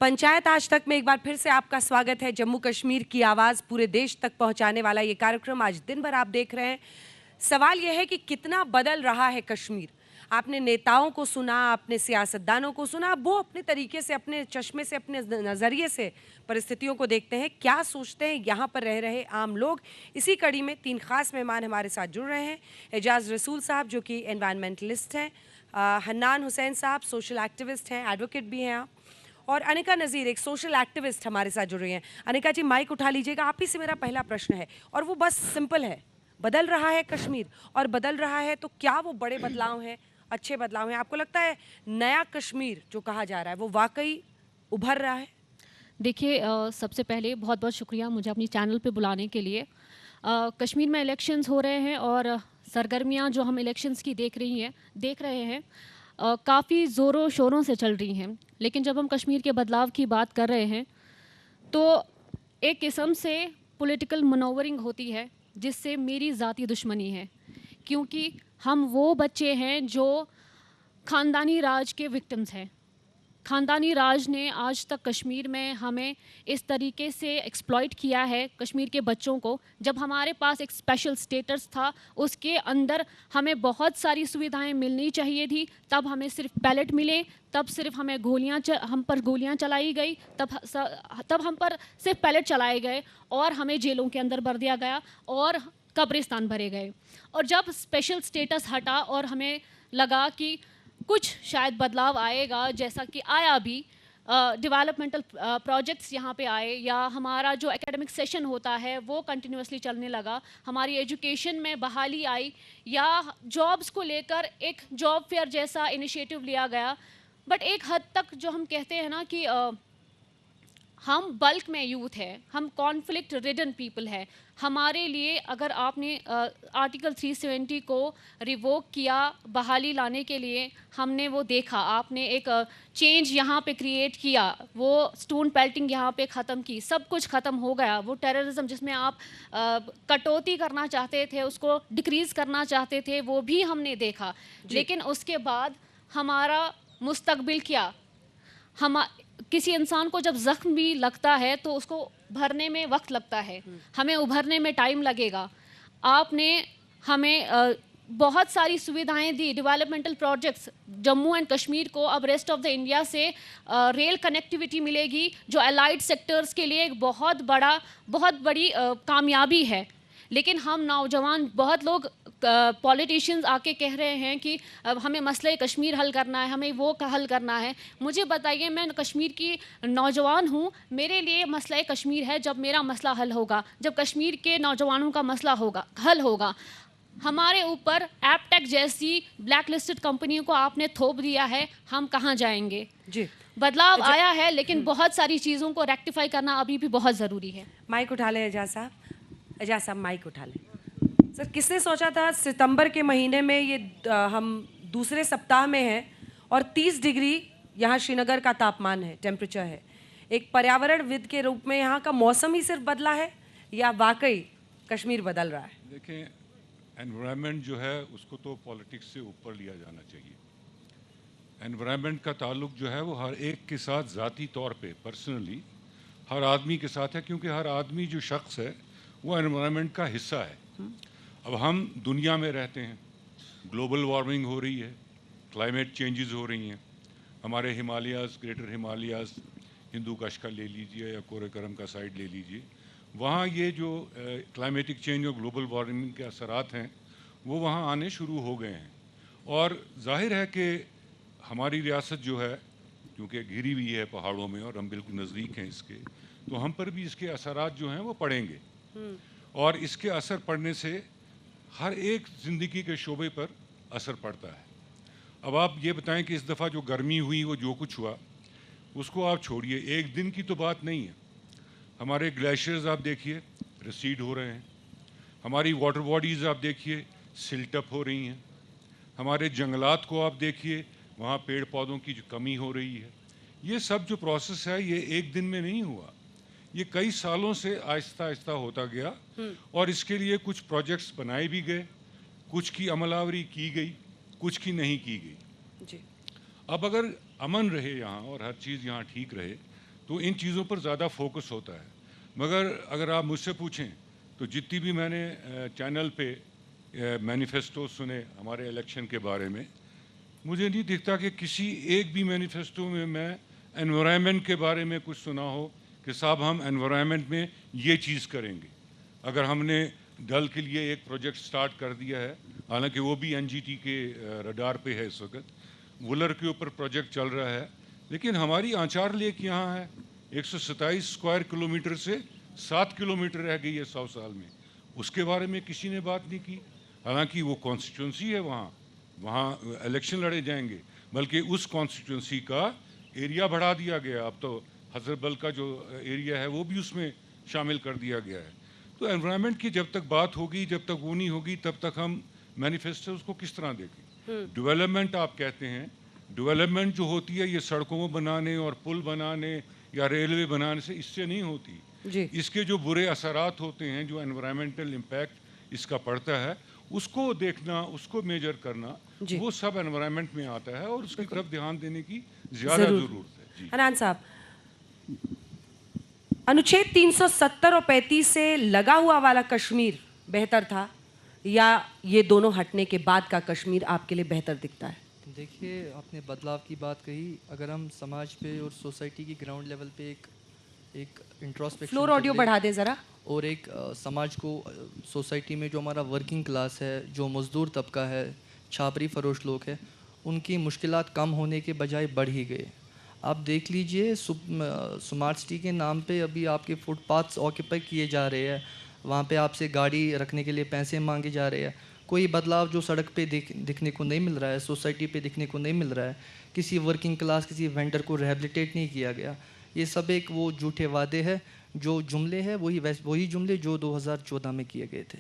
पंचायत आज तक में एक बार फिर से आपका स्वागत है। जम्मू कश्मीर की आवाज़ पूरे देश तक पहुंचाने वाला ये कार्यक्रम आज दिन भर आप देख रहे हैं। सवाल यह है कि कितना बदल रहा है कश्मीर। आपने नेताओं को सुना, आपने सियासतदानों को सुना, वो अपने तरीके से, अपने चश्मे से, अपने नज़रिए से परिस्थितियों को देखते हैं। क्या सोचते हैं यहाँ पर रह रहे आम लोग? इसी कड़ी में 3 खास मेहमान हमारे साथ जुड़ रहे हैं। एजाज रसूल साहब जो कि एनवायरमेंटलिस्ट हैं, हन्नान हुसैन साहब सोशल एक्टिविस्ट हैं, एडवोकेट भी हैं आप, और अनिका नज़ीर एक सोशल एक्टिविस्ट हमारे साथ जुड़ रही हैं। अनिका जी माइक उठा लीजिएगा। आप ही से मेरा पहला प्रश्न है और वो बस सिंपल है। बदल रहा है कश्मीर और बदल रहा है तो क्या वो बड़े बदलाव हैं, अच्छे बदलाव हैं? आपको लगता है नया कश्मीर जो कहा जा रहा है वो वाकई उभर रहा है? देखिए, सबसे पहले बहुत बहुत शुक्रिया मुझे अपनी चैनल पे बुलाने के लिए। कश्मीर में इलेक्शंस हो रहे हैं और सरगर्मियां जो हम इलेक्शंस की देख रहे हैं काफ़ी ज़ोरों शोरों से चल रही हैं। लेकिन जब हम कश्मीर के बदलाव की बात कर रहे हैं तो एक किस्म से पॉलिटिकल मनोवरिंग होती है जिससे मेरी ज़ाती दुश्मनी है, क्योंकि हम वो बच्चे हैं जो ख़ानदानी राज के विक्टिम्स हैं। ख़ानदानी राज ने आज तक कश्मीर में हमें इस तरीके से एक्सप्लॉइट किया है, कश्मीर के बच्चों को। जब हमारे पास एक स्पेशल स्टेटस था, उसके अंदर हमें बहुत सारी सुविधाएं मिलनी चाहिए थी, तब हमें सिर्फ पैलेट मिले, तब सिर्फ हमें हम पर गोलियां चलाई गई, तब हम पर सिर्फ पैलेट चलाए गए और हमें जेलों के अंदर भर दिया गया और कब्रिस्तान भरे गए। और जब स्पेशल स्टेटस हटा और हमें लगा कि कुछ शायद बदलाव आएगा, जैसा कि आया भी, डेवलपमेंटल प्रोजेक्ट्स यहाँ पे आए, या हमारा जो एकेडमिक सेशन होता है वो कंटिन्यूसली चलने लगा, हमारी एजुकेशन में बहाली आई, या जॉब्स को लेकर एक जॉब फेयर जैसा इनिशिएटिव लिया गया। बट एक हद तक जो हम कहते हैं ना कि हम बल्क में यूथ है, हम कॉन्फ्लिक्ट रिडन पीपल है। हमारे लिए अगर आपने आर्टिकल 370 को रिवोक किया बहाली लाने के लिए, हमने वो देखा, आपने एक चेंज यहाँ पे क्रिएट किया, वो स्टोन पेल्टिंग यहाँ पे ख़त्म की, सब कुछ ख़त्म हो गया। वो टेररिज्म जिसमें आप कटौती करना चाहते थे, उसको डिक्रीज़ करना चाहते थे, वो भी हमने देखा। लेकिन उसके बाद हमारा मुस्तकबिल क्या? हम किसी इंसान को जब ज़ख्म भी लगता है तो उसको भरने में वक्त लगता है, हमें उभरने में टाइम लगेगा। आपने हमें बहुत सारी सुविधाएं दी, developmental projects. Jammu and Kashmir को अब रेस्ट ऑफ द इंडिया से रेल कनेक्टिविटी मिलेगी, जो अलाइड सेक्टर्स के लिए एक बहुत बड़ी कामयाबी है। लेकिन हम नौजवान, बहुत लोग पॉलिटिशियंस आके कह रहे हैं कि अब हमें मसले कश्मीर हल करना है, हमें वो हल करना है। मुझे बताइए, मैं कश्मीर की नौजवान हूँ, मेरे लिए मसला कश्मीर है जब मेरा मसला हल होगा, जब कश्मीर के नौजवानों का मसला हल होगा। हमारे ऊपर एपटेक जैसी ब्लैक लिस्टेड कंपनियों को आपने थोप दिया है, हम कहाँ जाएंगे? जी, बदलाव आया है लेकिन बहुत सारी चीज़ों को रेक्टिफाई करना अभी भी बहुत ज़रूरी है। माइक उठा लें एजाज साहब। एजाज साहब माइक उठा लें। सर, किसने सोचा था सितंबर के महीने में ये हम दूसरे सप्ताह में हैं और 30 डिग्री यहाँ श्रीनगर का तापमान है, टेम्परेचर है। एक पर्यावरणविद के रूप में यहाँ का मौसम ही सिर्फ बदला है या वाकई कश्मीर बदल रहा है? देखें, एनवायरनमेंट जो है उसको तो पॉलिटिक्स से ऊपर लिया जाना चाहिए। एनवायरनमेंट का ताल्लुक जो है वो हर एक के साथ ज़ाती तौर पे, पर्सनली हर आदमी के साथ है, क्योंकि हर आदमी जो शख्स है वो एनवायरनमेंट का हिस्सा है। अब हम दुनिया में रहते हैं, ग्लोबल वार्मिंग हो रही है, क्लाइमेट चेंजेस हो रही हैं। हमारे हिमालयाज़, ग्रेटर हिमालयाज़, हिंदू कश का ले लीजिए या कोरेकरम का साइड ले लीजिए, वहाँ ये जो क्लाइमेटिक चेंज और ग्लोबल वार्मिंग के असरात हैं वो वहाँ आने शुरू हो गए हैं। और जाहिर है कि हमारी रियासत जो है, क्योंकि घिरी हुई है पहाड़ों में और हम बिल्कुल नज़दीक हैं इसके, तो हम पर भी इसके असरात जो हैं वो पड़ेंगे। और इसके असर पड़ने से हर एक ज़िंदगी के शोबे पर असर पड़ता है। अब आप ये बताएं कि इस दफ़ा जो गर्मी हुई, वो जो कुछ हुआ उसको आप छोड़िए, एक दिन की तो बात नहीं है। हमारे ग्लेशियर्स आप देखिए रिसीड हो रहे हैं, हमारी वाटर बॉडीज़ आप देखिए सिल्ट अप हो रही हैं, हमारे जंगलात को आप देखिए, वहाँ पेड़ पौधों की जो कमी हो रही है। ये सब जो प्रोसेस है ये एक दिन में नहीं हुआ, ये कई सालों से आहिस्ता आहिस्ता होता गया। और इसके लिए कुछ प्रोजेक्ट्स बनाए भी गए, कुछ की अमलावरी की गई, कुछ की नहीं की गई जी। अब अगर अमन रहे यहाँ और हर चीज़ यहाँ ठीक रहे तो इन चीज़ों पर ज़्यादा फोकस होता है। मगर अगर आप मुझसे पूछें तो जितनी भी मैंने चैनल पे मैनिफेस्टो सुने हमारे इलेक्शन के बारे में, मुझे नहीं दिखता कि किसी एक भी मैनिफेस्टो में मैं एनवायरनमेंट के बारे में कुछ सुना हो कि साहब हम एनवायरनमेंट में ये चीज़ करेंगे। अगर हमने डल के लिए एक प्रोजेक्ट स्टार्ट कर दिया है, हालांकि वो भी एनजीटी के रडार पे है इस वक्त, वुलर के ऊपर प्रोजेक्ट चल रहा है, लेकिन हमारी आंचार लेक यहाँ है 127 स्क्वायर किलोमीटर से 7 किलोमीटर रह गई है 100 साल में, उसके बारे में किसी ने बात नहीं की। हालांकि वो कॉन्स्टिट्यूंसी है, वहाँ इलेक्शन लड़े जाएंगे, बल्कि उस कॉन्स्टिट्यूंसी का एरिया बढ़ा दिया गया। अब तो हजरतबल का जो एरिया है वो भी उसमें शामिल कर दिया गया है। तो एनवायरनमेंट की जब तक बात होगी, जब तक वो नहीं होगी, तब तक हम मैनिफेस्टो को किस तरह देखें। डेवलपमेंट आप कहते हैं, डेवलपमेंट जो होती है ये सड़कों बनाने और पुल बनाने या रेलवे बनाने से इससे नहीं होती जी। इसके जो बुरे असरात होते हैं, जो एनवायरमेंटल इम्पैक्ट इसका पड़ता है, उसको देखना, उसको मेजर करना, वो सब एनवायरनमेंट में आता है और उसकी तरफ ध्यान देने की ज़्यादा ज़रूरत है। जी अनंत साहब, अनुच्छेद 370 और 35 से लगा हुआ वाला कश्मीर बेहतर था या ये दोनों हटने के बाद का कश्मीर आपके लिए बेहतर दिखता है? देखिए, आपने बदलाव की बात कही। अगर हम समाज पे और सोसाइटी की ग्राउंड लेवल पे एक इंट्रोस्पेक्शन, फ्लोर ऑडियो बढ़ा दें ज़रा, और एक समाज को, सोसाइटी में जो हमारा वर्किंग क्लास है, जो मज़दूर तबका है, छापरी फरोश लोग हैं, उनकी मुश्किलात कम होने के बजाय बढ़ ही गए। आप देख लीजिए, स्मार्ट सिटी के नाम पे अभी आपके फुटपाथ्स ऑक्यूपाई किए जा रहे हैं, वहाँ पे आपसे गाड़ी रखने के लिए पैसे मांगे जा रहे हैं। कोई बदलाव जो सड़क पे दिखने को नहीं मिल रहा है, सोसाइटी पे दिखने को नहीं मिल रहा है। किसी वर्किंग क्लास, किसी वेंडर को रिहेबिलिटेट नहीं किया गया। ये सब एक वो झूठे वादे हैं, जो जुमले हैं वही जुमले जो 2014 में किए गए थे।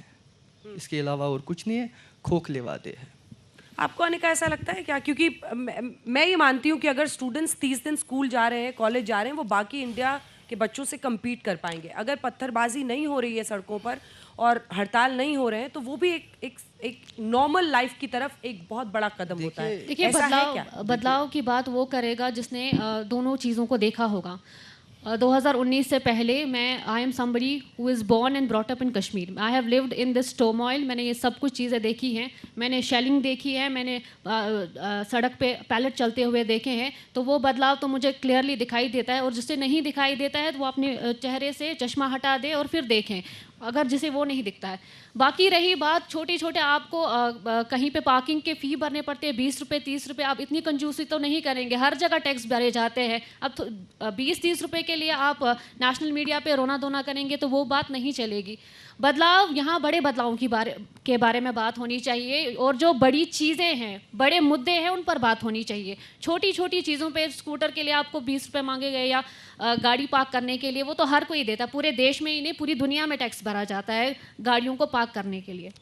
इसके अलावा और कुछ नहीं है, खोखले वादे हैं। आपको आने का ऐसा लगता है क्या? क्योंकि मैं ये मानती हूँ कि अगर स्टूडेंट्स 30 दिन स्कूल जा रहे हैं, कॉलेज जा रहे हैं, वो बाकी इंडिया के बच्चों से compete कर पाएंगे। अगर पत्थरबाजी नहीं हो रही है सड़कों पर और हड़ताल नहीं हो रहे हैं, तो वो भी एक नॉर्मल लाइफ की तरफ एक बहुत बड़ा कदम होता है। देखिए, ऐसा है क्या? बदलाव की बात वो करेगा जिसने दोनों चीज़ों को देखा होगा। 2019 से पहले मैं I am somebody who is born and brought up in Kashmir. I have lived in this turmoil. मैंने ये सब कुछ चीज़ें देखी हैं। मैंने शेलिंग देखी है, मैंने सड़क पे पैलेट चलते हुए देखे हैं। तो वो बदलाव तो मुझे क्लियरली दिखाई देता है, और जिससे नहीं दिखाई देता है तो वो अपने चेहरे से चश्मा हटा दे और फिर देखें, अगर जिसे वो नहीं दिखता है। बाकी रही बात छोटे छोटे, आपको कहीं पे पार्किंग के फ़ी भरने पड़ते हैं 20 रुपये 30 रुपये। आप इतनी कंजूसी तो नहीं करेंगे, हर जगह टैक्स भरे जाते हैं। अब तो 20-30 रुपये के लिए आप नेशनल मीडिया पे रोना धोना करेंगे तो वो बात नहीं चलेगी। बदलाव, यहाँ बड़े बदलावों के बारे में बात होनी चाहिए, और जो बड़ी चीज़ें हैं, बड़े मुद्दे हैं, उन पर बात होनी चाहिए। छोटी छोटी चीज़ों पे, स्कूटर के लिए आपको 20 रुपये मांगे गए या गाड़ी पार्क करने के लिए, वो तो हर कोई देता है। पूरे देश में ही नहीं, पूरी दुनिया में टैक्स भरा जाता है गाड़ियों को पार्क करने के लिए।